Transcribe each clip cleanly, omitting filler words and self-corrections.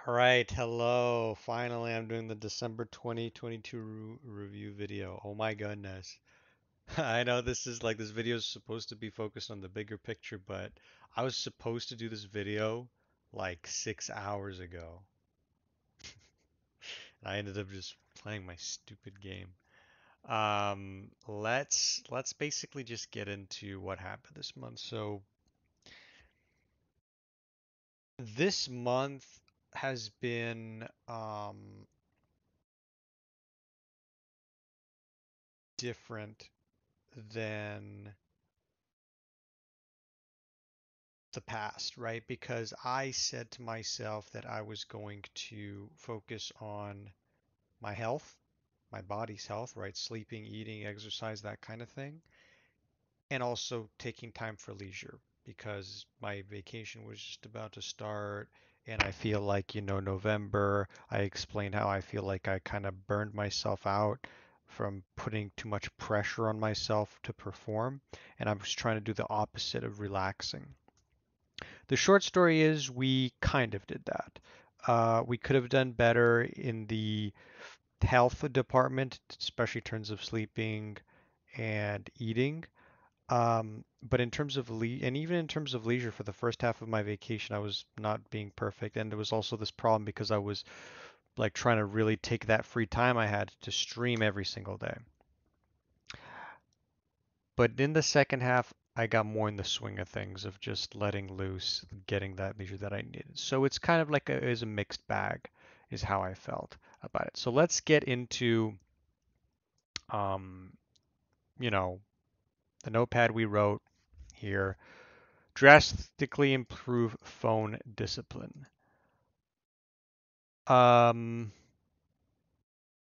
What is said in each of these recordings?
All right, hello. Finally, I'm doing the December 2022 review video. Oh my goodness. I know this video is supposed to be focused on the bigger picture, but I was supposed to do this video like 6 hours ago. I ended up just playing my stupid game. Let's basically just get into what happened this month. So this month has been different than the past, right? Because I said to myself that I was going to focus on my health, my body's health, right? Sleeping, eating, exercise, that kind of thing. And also taking time for leisure because my vacation was just about to start. And I feel like, November, I explained how I feel like I kind of burned myself out from putting too much pressure on myself to perform. And I was trying to do the opposite of relaxing. The short story is we kind of did that. We could have done better in the health department, especially in terms of sleeping and eating. But in terms of and even in terms of leisure for the first half of my vacation, I was not being perfect. And there was also this problem because I was like trying to really take that free time I had to stream every single day. But in the second half, I got more in the swing of things of just letting loose, getting that leisure that I needed. So it's kind of like is a mixed bag, is how I felt about it. So let's get into, um, you know, the notepad we wrote here. Drastically improve phone discipline. Um,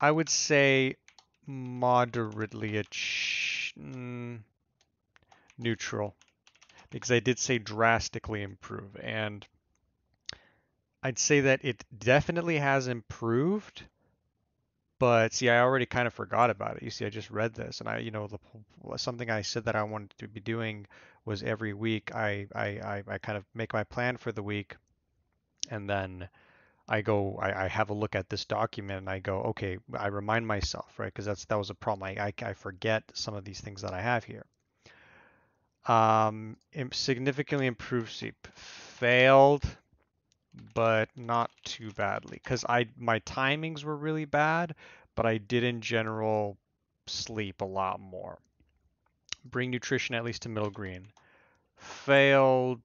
I would say moderately neutral because I did say drastically improve, and I'd say that it definitely has improved, but see, I already kind of forgot about it. You see, I just read this, and something I said that I wanted to be doing was every week I kind of make my plan for the week, and then I have a look at this document, and I go, okay, I remind myself, right? Because that was a problem. I forget some of these things that I have here. Significantly improved sleep. Failed but not too badly because my timings were really bad, but I did in general sleep a lot more. Bring nutrition at least to middle green. Failed,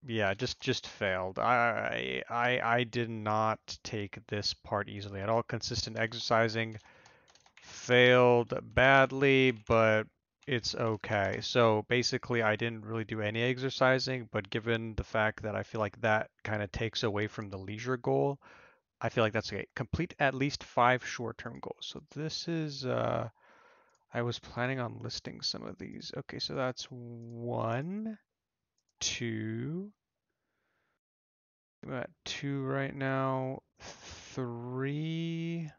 yeah, just failed. I did not take this part easily at all. Consistent exercising failed badly, but it's okay. So basically, I didn't really do any exercising, but given the fact that I feel like that kind of takes away from the leisure goal, I feel like that's okay. Complete at least 5 short-term goals. So this is, I was planning on listing some of these. Okay, so that's 1, 2, I'm at 2 right now, 3,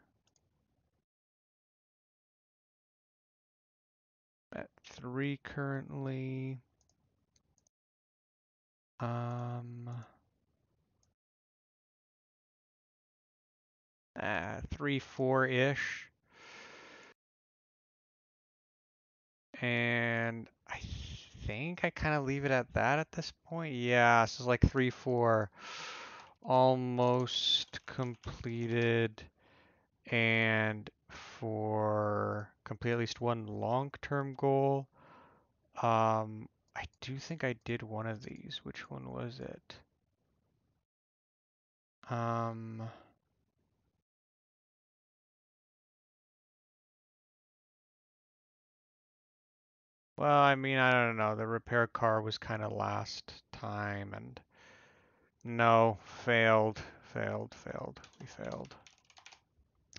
at 3 currently. Um, 3, 4-ish. And I think I kind of leave it at that at this point. Yeah, so it's like 3, 4 almost completed. And for complete at least one long-term goal, I do think I did one of these. Which one was it? Um, well, I mean, I don't know. The repair car was kind of last time, and no, failed. We failed.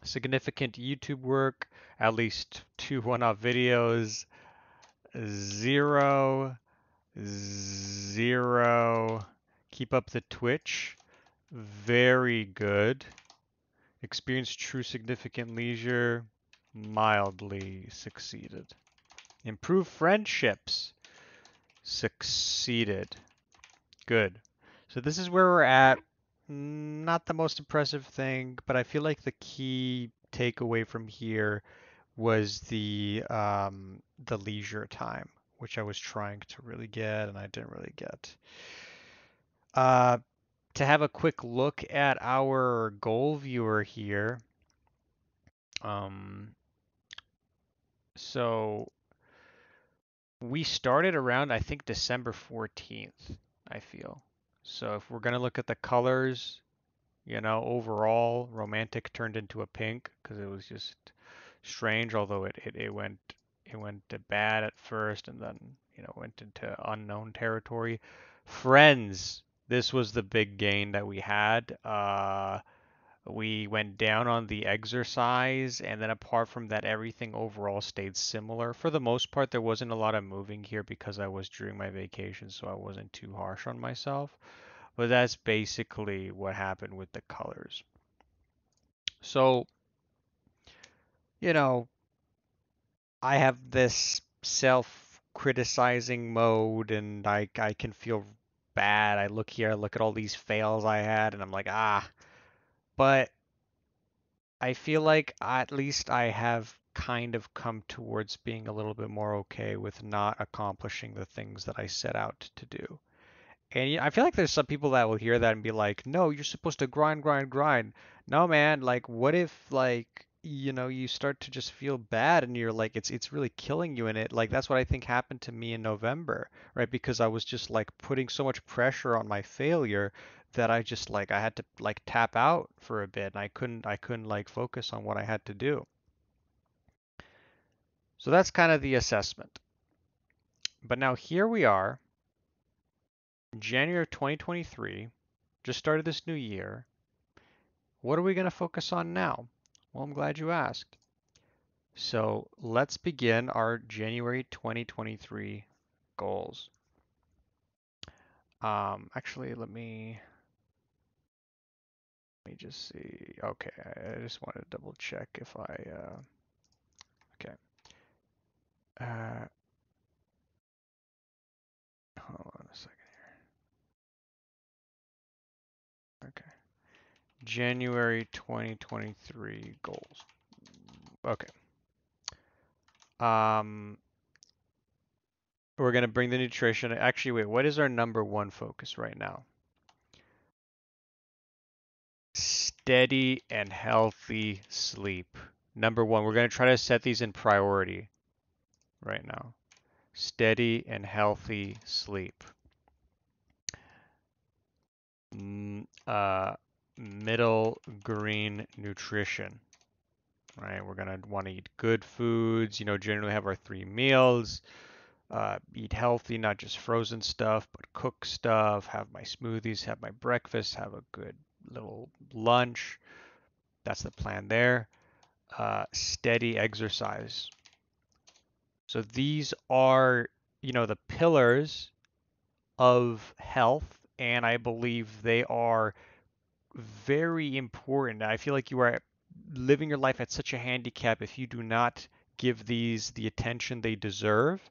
Significant YouTube work, at least 2 one-off videos, 0, 0. Keep up the Twitch, very good. Experience true significant leisure, mildly succeeded. Improve friendships, succeeded. Good. So this is where we're at not the most impressive thing, but I feel like the key takeaway from here was the leisure time, which I was trying to really get and I didn't really get. Uh, to have a quick look at our goal viewer here. Um, so we started around, I think, December 14th, I feel. So if we're gonna look at the colors, overall, romantic turned into a pink because it was just strange, although it went to bad at first and then, went into unknown territory. Friends, this was the big gain that we had. We went down on the exercise, and then apart from that, everything overall stayed similar. For the most part, there wasn't a lot of moving here because I was during my vacation, so I wasn't too harsh on myself. But that's basically what happened with the colors. So, you know, I have this self-criticizing mode, and I can feel bad. I look here, I look at all these fails I had, and I'm like, ah. But I feel like at least I have kind of come towards being a little bit more okay with not accomplishing the things that I set out to do. And I feel like there's some people that will hear that and be like, "No, you're supposed to grind, grind, grind." No, man, like what if like, you start to just feel bad and you're like it's really killing you in it. Like that's what I think happened to me in November, right? Because I was just like putting so much pressure on my failure that I just like I had to like tap out for a bit and I couldn't like focus on what I had to do. So that's kind of the assessment. But now here we are, January of 2023, just started this new year. What are we going to focus on now? Well, I'm glad you asked. So let's begin our January 2023 goals. Actually, let me just see. Okay, I just wanted to double check if okay. Uh, Hold on a second. Okay. January 2023 goals. Okay. Um, we're gonna bring the nutrition. Actually, wait, what is our number one focus right now? Steady and healthy sleep. Number one, we're going to try to set these in priority right now. Steady and healthy sleep. Middle green nutrition. Right, we're gonna want to eat good foods. Generally have our 3 meals. Eat healthy, not just frozen stuff, but cook stuff. Have my smoothies. Have my breakfast. Have a good little lunch. That's the plan there. Steady exercise. So these are, the pillars of health, and I believe they are very important. I feel like you are living your life at such a handicap if you do not give these the attention they deserve,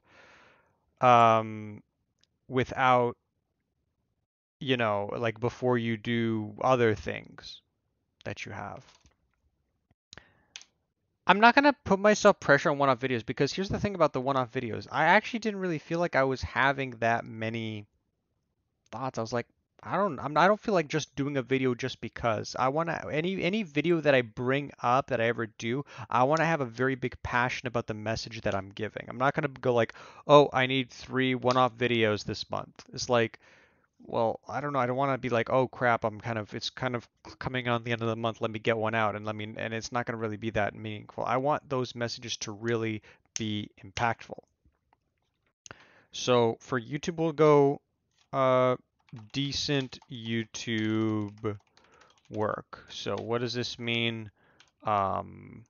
um, without, like before you do other things that you have. I'm not gonna put myself pressure on one-off videos because here's the thing about the one-off videos. I actually didn't really feel like I was having that many thoughts. I was like, I don't feel like just doing a video just because. I want to any video that I bring up that I ever do, I want to have a very big passion about the message that I'm giving. I'm not gonna go like, oh, I need 3 one-off videos this month. It's like, well, I don't know. I don't want to be like, oh crap, it's kind of coming on the end of the month. Let me get one out, and and it's not gonna really be that meaningful. I want those messages to really be impactful. So for YouTube, we'll go uh, decent YouTube work. So what does this mean? Um,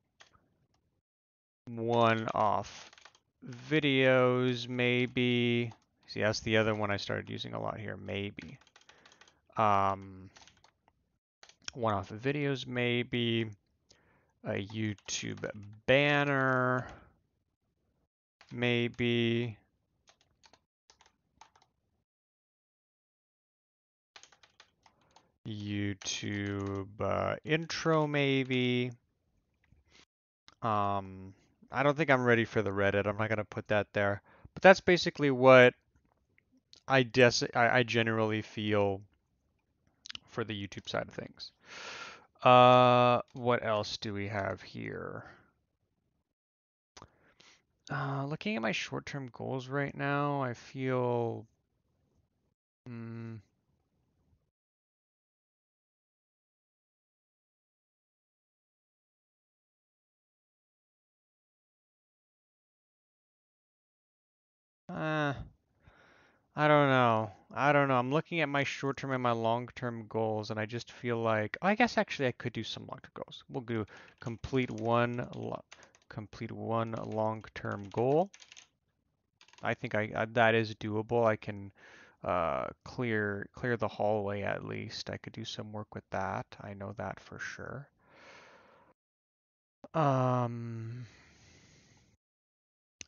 One-off videos, maybe. See, that's the other one I started using a lot here, maybe. Um, One-off videos, maybe. A YouTube banner, maybe. YouTube intro maybe. I don't think I'm ready for the Reddit. I'm not gonna put that there. But that's basically what I generally feel for the YouTube side of things. What else do we have here? Looking at my short-term goals right now, I feel, mm, uh, I don't know. I don't know. I'm looking at my short-term and my long-term goals, and I just feel like, I guess actually I could do some long-term goals. We'll do complete one, complete one long-term goal. I think that is doable. I can clear the hallway at least. I could do some work with that. I know that for sure. Um,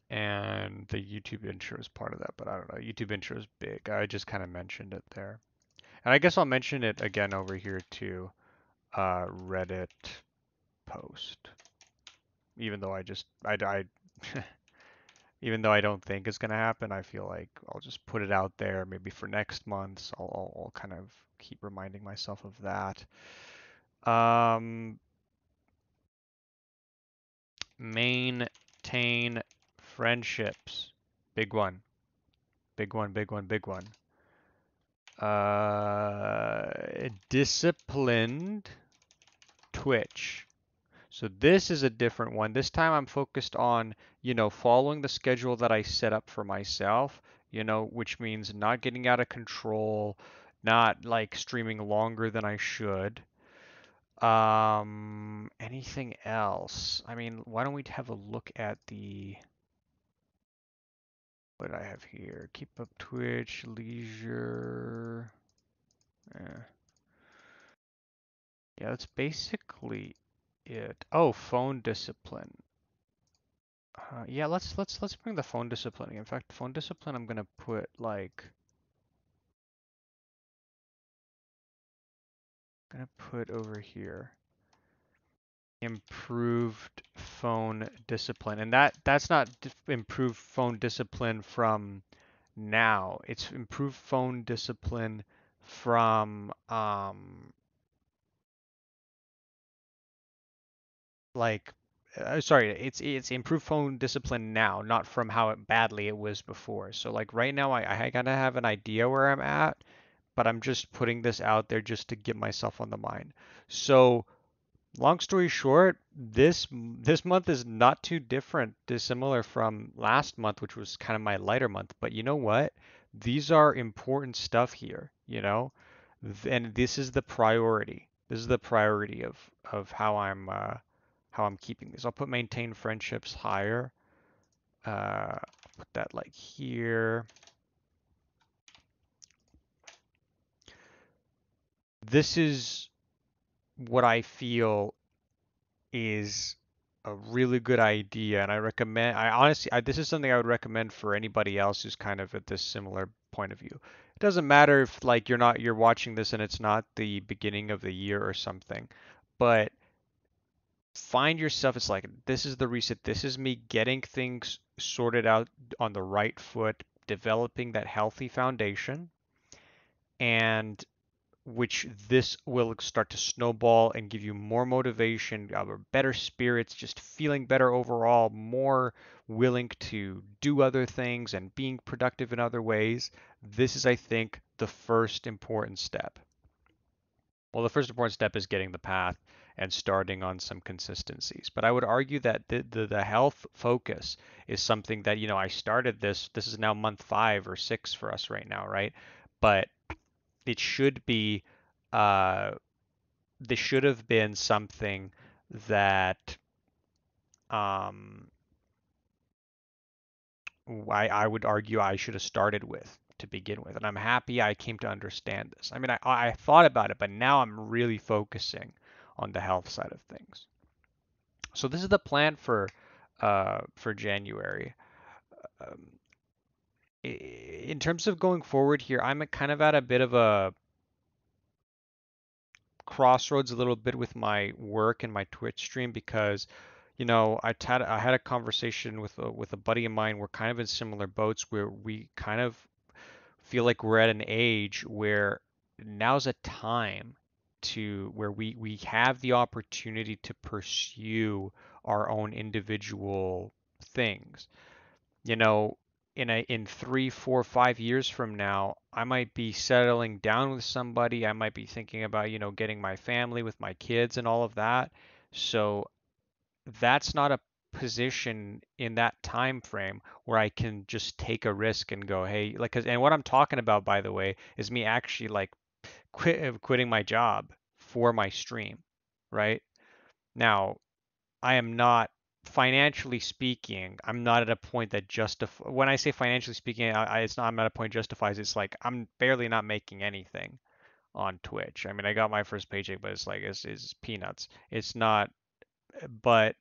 and the YouTube intro is part of that, but I don't know. YouTube intro is big. I just kind of mentioned it there. And I guess I'll mention it again over here too. Reddit post. Even though even though I don't think it's gonna happen, I feel like I'll just put it out there. Maybe for next month, so I'll kind of keep reminding myself of that. Um, Maintain friendships. Big one. Big one, big one, big one. Disciplined Twitch. So this is a different one. This time I'm focused on, following the schedule that I set up for myself, which means not getting out of control, not like streaming longer than I should. Anything else? I mean, why don't we have a look at what did I have here? Keep up Twitch, leisure. Eh. Yeah, that's basically it. Oh, phone discipline. Yeah, let's bring the phone discipline. In fact, phone discipline I'm gonna put like gonna put over here. Improved phone discipline. And that's not improved phone discipline from now. It's improved phone discipline from like sorry, it's improved phone discipline now, not from how badly it was before. So like right now I kind of have an idea where I'm at, but I'm just putting this out there just to get myself on the mind. So long story short, this month is not too dissimilar from last month, which was kind of my lighter month. But you know what? These are important stuff here, and this is the priority. This is the priority of how I'm keeping this. I'll put maintain friendships higher. Put that like here. This is what I feel is a really good idea, and I honestly, this is something I would recommend for anybody else who's kind of at this similar point of view. It doesn't matter if like you're watching this and it's not the beginning of the year or something, but find yourself, it's like this is the reset. This is me getting things sorted out on the right foot, developing that healthy foundation, and which this will start to snowball and give you more motivation, better spirits, just feeling better overall, more willing to do other things and being productive in other ways. This is, I think, the first important step. Well, the first important step is getting the path and starting on some consistencies. But I would argue that the health focus is something that, I started this is now month 5 or 6 for us right now, right? But it should be uh, this should have been something that um, I would argue I should have started with to begin with. And I'm happy I came to understand this. I mean, I thought about it, but now I'm really focusing on the health side of things. So this is the plan for January. Um, in terms of going forward here, I'm kind of at a bit of crossroads a little bit with my work and my Twitch stream because, I had a conversation with a buddy of mine. We're kind of in similar boats where we kind of feel like we're at an age where now's a time to where we have the opportunity to pursue our own individual things. You know, in 3, 4, 5 years from now, I might be settling down with somebody. I might be thinking about, getting my family with my kids and all of that. So that's not a position in that time frame where I can just take a risk and go, hey, like, 'cause, and what I'm talking about, by the way, is me actually like quitting my job for my stream, right? Now, I am not financially speaking, I'm not at a point that justify when I say financially speaking, it's not I'm at a point justifies. It's like I'm barely not making anything on Twitch. I mean, I got my first paycheck, but it's like it's peanuts. It's not, but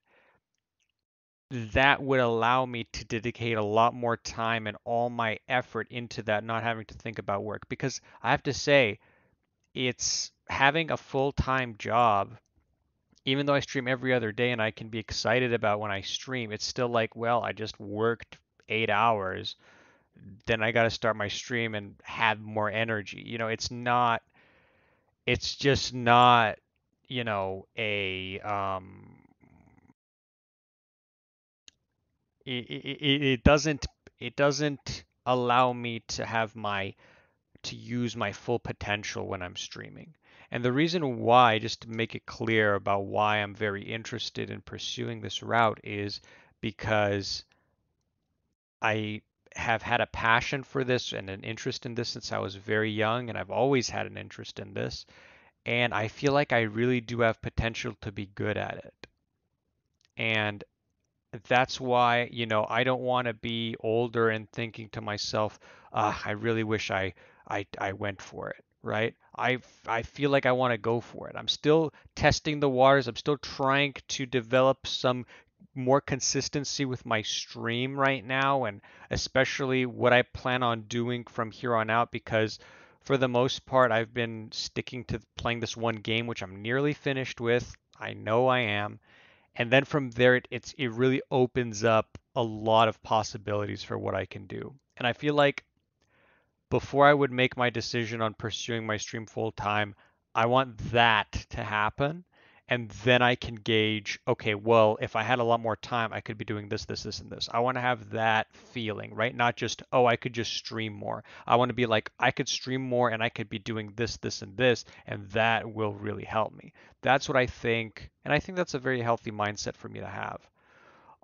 that would allow me to dedicate a lot more time and all my effort into that, not having to think about work. Because I have to say, it's having a full-time job, even though I stream every other day and I can be excited about when I stream, it's still like, well, I just worked 8 hours, then I got to start my stream and have more energy. It's just not, a it doesn't allow me to use my full potential when I'm streaming. And the reason why, just to make it clear about why I'm very interested in pursuing this route, is because I have had a passion for this and an interest in this since I was very young, and I've always had an interest in this. And I feel like I really do have potential to be good at it. And that's why, I don't want to be older and thinking to myself, I really wish I went for it, right? I feel like I want to go for it. I'm still testing the waters. I'm still trying to develop some more consistency with my stream right now, and especially what I plan on doing from here on out, because for the most part, I've been sticking to playing this one game, which I'm nearly finished with. I know I am, and then from there it really opens up a lot of possibilities for what I can do. And I feel like before I would make my decision on pursuing my stream full time, I want that to happen. And then I can gauge, okay, well, if I had a lot more time, I could be doing this, this, this, and this. I want to have that feeling, right? Not just, oh, I could just stream more. I want to be like, I could stream more and I could be doing this, this, and this, and that will really help me. That's what I think. And I think that's a very healthy mindset for me to have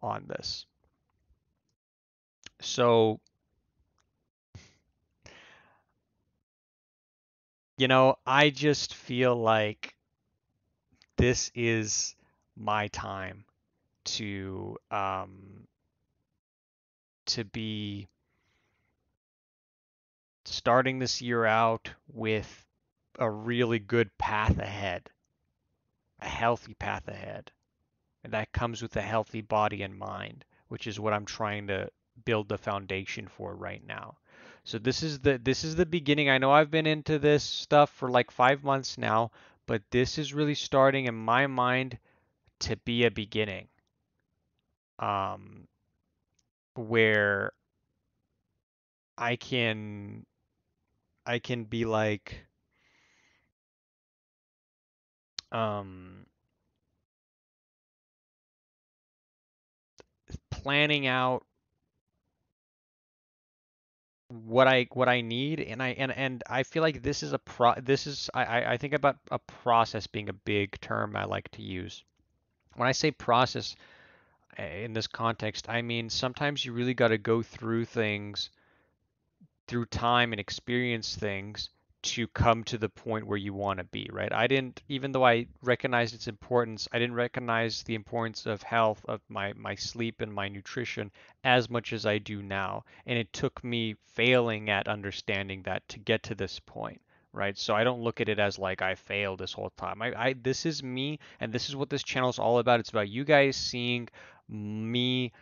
on this. So, I just feel like this is my time to be starting this year out with a really good path ahead, a healthy path ahead. And that comes with a healthy body and mind, which is what I'm trying to build the foundation for right now. So this is the beginning. I know I've been into this stuff for like 5 months now, but this is really starting in my mind to be a beginning. Where I can I can be like um planning out what I need, and I feel like this is a pro this is I think about a process being a big term I like to use. When I say process in this context, I mean sometimes you really got to go through things through time and experience things to come to the point where you want to be, right? I didn't, even though I recognized its importance, I didn't recognize the importance of health, of my sleep and my nutrition as much as I do now. And it took me failing at understanding that to get to this point. Right, so I don't look at it as like I failed this whole time. This is me, and this is what this channel is all about. It's about you guys seeing me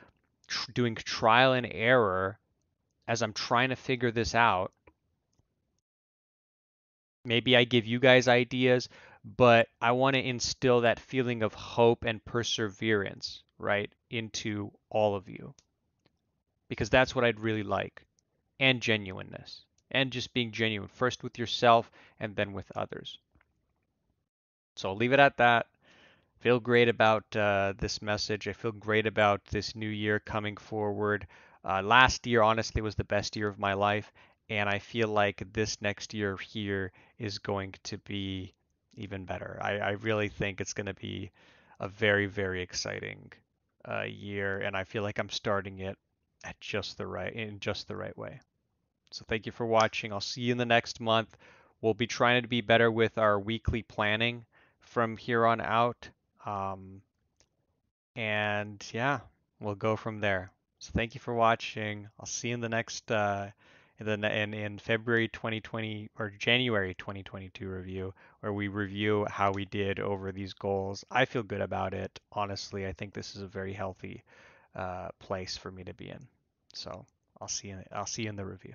doing trial and error as I'm trying to figure this out. Maybe I give you guys ideas, but I want to instill that feeling of hope and perseverance, right, into all of you because that's what I'd really like, and genuineness, and just being genuine first with yourself and then with others. So I'll leave it at that. Feel great about this message. I feel great about this new year coming forward. Last year, honestly, was the best year of my life, and I feel like this next year here is going to be even better. I really think it's going to be a very, very exciting year, and I feel like I'm starting it at just the right way. So thank you for watching. I'll see you in the next month. We'll be trying to be better with our weekly planning from here on out. Um, and yeah, we'll go from there. So thank you for watching. I'll see you in the next in February 2020 or January 2022 review where we review how we did over these goals. I feel good about it. Honestly, I think this is a very healthy place for me to be in. So I'll see you in the review.